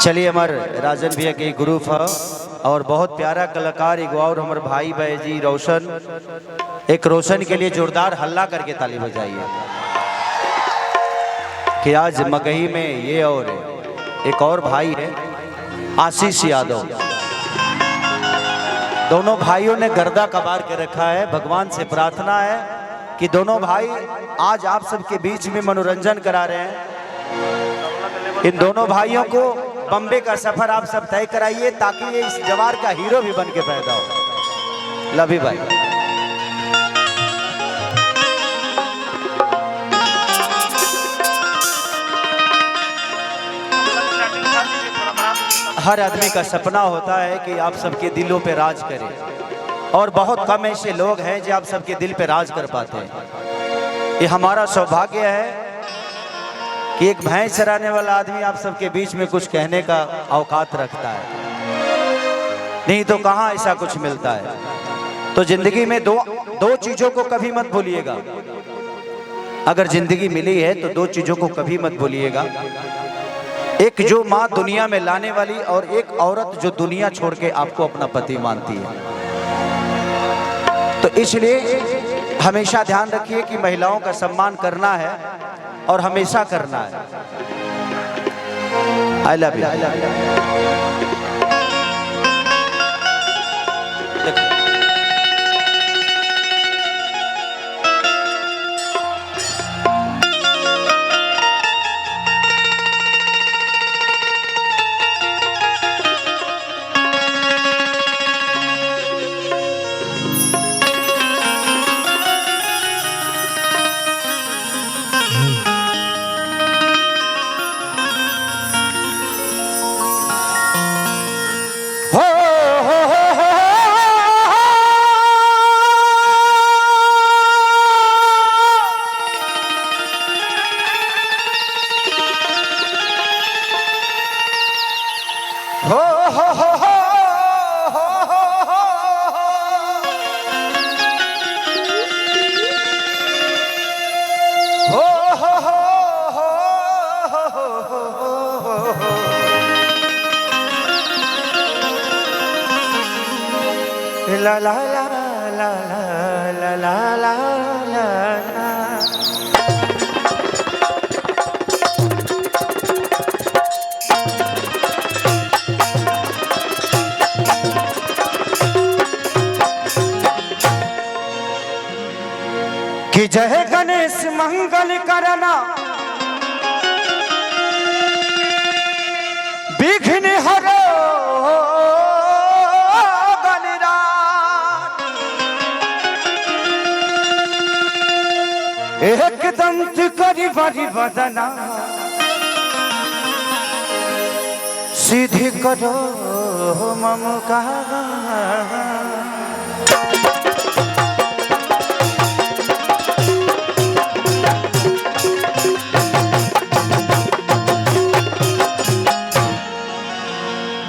चलिए हमारे राजन भैया के ग्रुप है और बहुत प्यारा कलाकार एक और हमारे भाई भाई जी रोशन, एक रोशन के लिए जोरदार हल्ला करके ताली बजाइए कि आज मगही में ये और एक और भाई है आशीष यादव। दोनों भाइयों ने गर्दा कबार के रखा है। भगवान से प्रार्थना है कि दोनों भाई आज आप सबके बीच में मनोरंजन करा रहे हैं। इन दोनों भाइयों को बम्बे का सफर आप सब तय कराइए ताकि ये इस जवार का हीरो भी बन के पैदा हो। लवी भाई हर आदमी का सपना होता है कि आप सबके दिलों पे राज करे और बहुत कम ऐसे लोग हैं जो आप सबके दिल पे राज कर पाते हैं। ये हमारा सौभाग्य है कि एक भैंस चराने वाला आदमी आप सबके बीच में कुछ कहने का औकात रखता है, नहीं तो कहाँ ऐसा कुछ मिलता है। तो जिंदगी में दो चीजों को कभी मत भूलिएगा। अगर जिंदगी मिली है तो दो चीजों को कभी मत भूलिएगा, एक जो माँ दुनिया में लाने वाली और एक औरत जो दुनिया छोड़ के आपको अपना पति मानती है। तो इसलिए हमेशा ध्यान रखिए कि महिलाओं का सम्मान करना है और हमेशा करना है। I love you. ला ला ला ला ला ला ला ला कि जय गणेश मंगल करना विघ्न हरो एकदम करी बड़ी बदना सीधी करो मम का।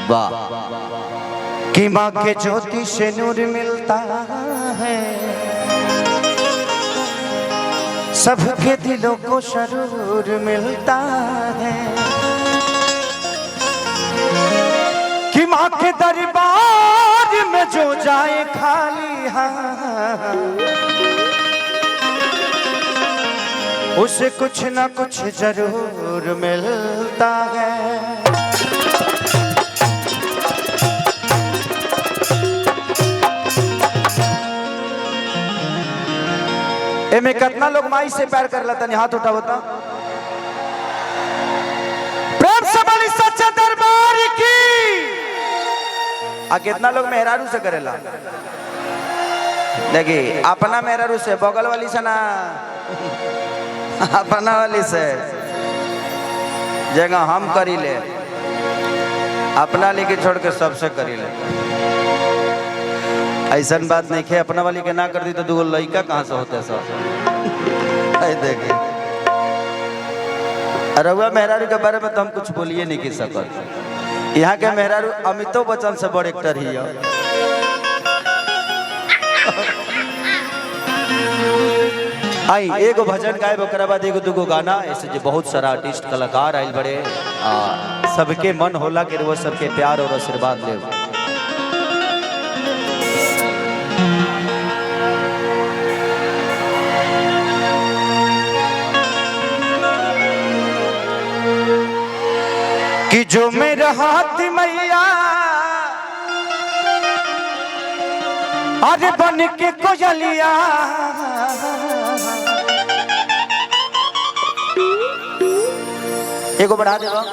वाह कि माँ के ज्योति से नूर मिलता है, सबके दिलों को सरूर मिलता है। कि माँ के दरबार में जो जाए खाली हाथ उसे कुछ ना कुछ जरूर मिलता है। में कितना लोग माई से प्यार कर लेता, हाथ उठा होता प्रेम से बोली सच्चे दरबार की। कितना लोग मेहरारू से करेला। देखिए अपना मेहरारू से, बगल वाली से ना, अपना वाली से जगह हम करी ले, अपना लेके छोड़ के सबसे करी ले। ऐसा बात नहीं है, अपना वाली के ना कर दी तो दो लड़का कहाँ से होते सब। देखिए रउआ मेहरारू के बारे में तो हम कुछ बोलिए नहीं की सकत। यहाँ के मेहरारू अमिताभ बच्चन से बड़ एक्टर ही है। आई एगो भजन गायब, ओकरा बाद एगो दूगो गाना। ऐसे जो बहुत सारा आर्टिस्ट कलाकार आइल बड़े सबके मन होला कि वो सबके प्यार और आशीर्वाद ले। कि जो मेरा हाथ मैया अरे बन के कोयलिया एगो बढ़ा देगा।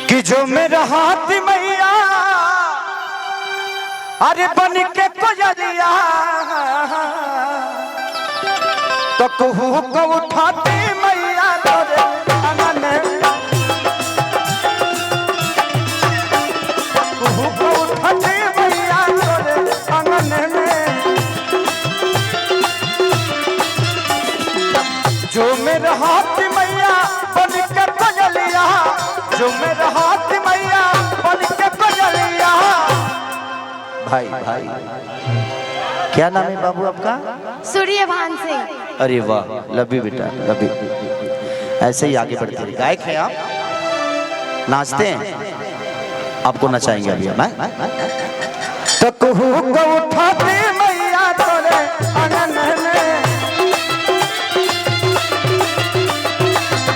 कि जो मेरा हाथ मैया अरे बन के कोयलिया तो कहू को उठाती मैया तोरे आंगन में, कहू को उठाती मैया तोरे आंगन में। जो मेरा हाथ मैया बन के कोयलिया, जो मेरा हाथ मैया बन के कोयलिया। भाई भाई क्या नाम है बाबू आपका? सूर्यभान सिंह। अरे वाह, लव यू बेटा, लव यू। ऐसे ही आगे बढ़ते हैं। गायक हैं आप, नाचते हैं, आपको नचाएंगे अभी हम। तो कहू को उठाते मैया तोरे आंगन में,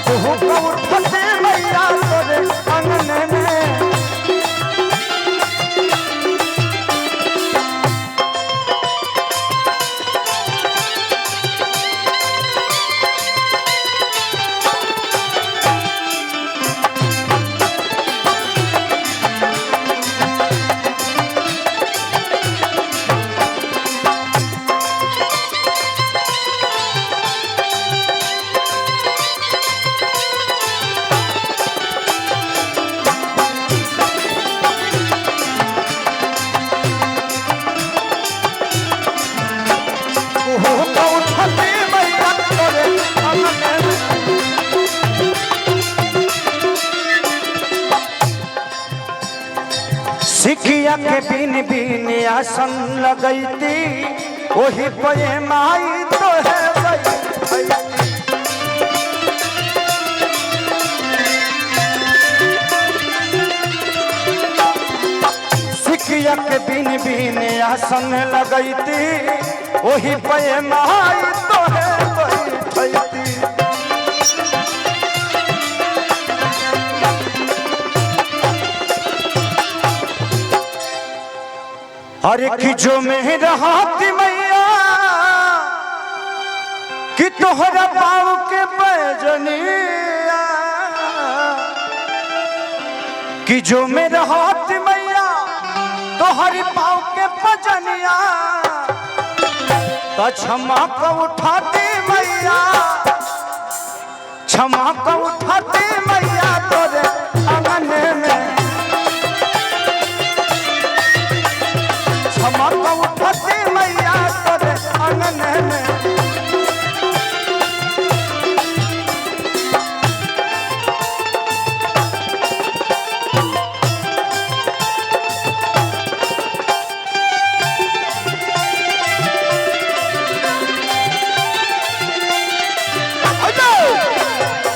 कहू को उठाते मैया तोरे आंगन में। सिकिया के बिन बिन आसन लगैती वही पे माई तो है। सिकिया के बिन बिन आसन लगैती वही पे माई तो है। अरे कि जो मेरा हाथ मैया कि तोहरा पाँव के पैजनिया, कि जो मेरा हाथ मैया तोहरी पाँव के पैजनिया। तो क्षमा को उठाती मैया, क्षमा को उठाती मैया तोरे आंगन में, क्षमा को उठाती मैया तोरे आंगन में।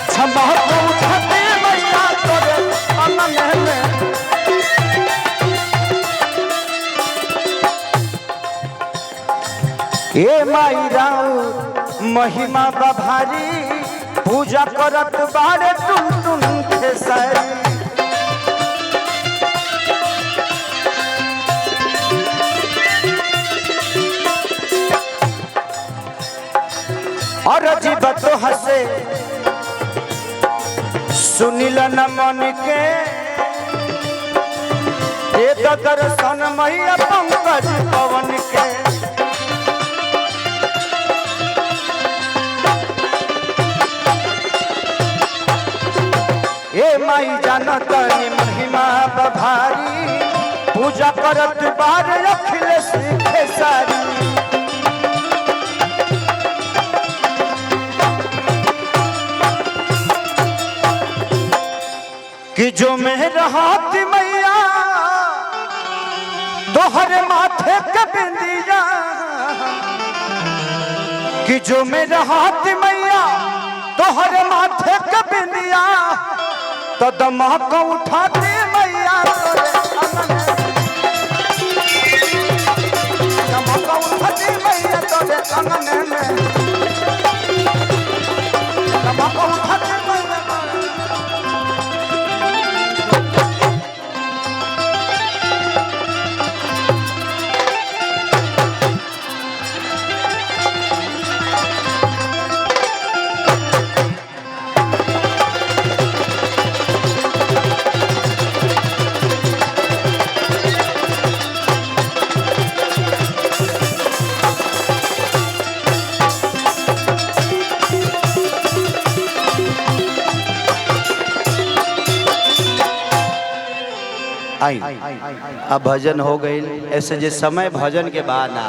क्षमा को उठाती मैया तोरे आंगन में। ए माई राव महिमा बभारी पूजा करत बारे टुन टुन खेसारी। और जीव तो हसे सुनिल न मन के दे दर्शन मैया पंकज पवन के। ए माई जानतनी महिमा बभारी पूजा करत बार अखिलेश खेसारी। कि जो मेरा हाथ मैया तोहरे माथे के बिंदिया, कि जो मेरा हाथ मैया तोहरे माथे के बिंदिया तो दमक उठाती मैया तोरे अंगन दमक उठाती मैया तोरे अंगन में दमक उठाती मैया आई। अब भजन हो गई ऐसे जे समय भजन के बाद ना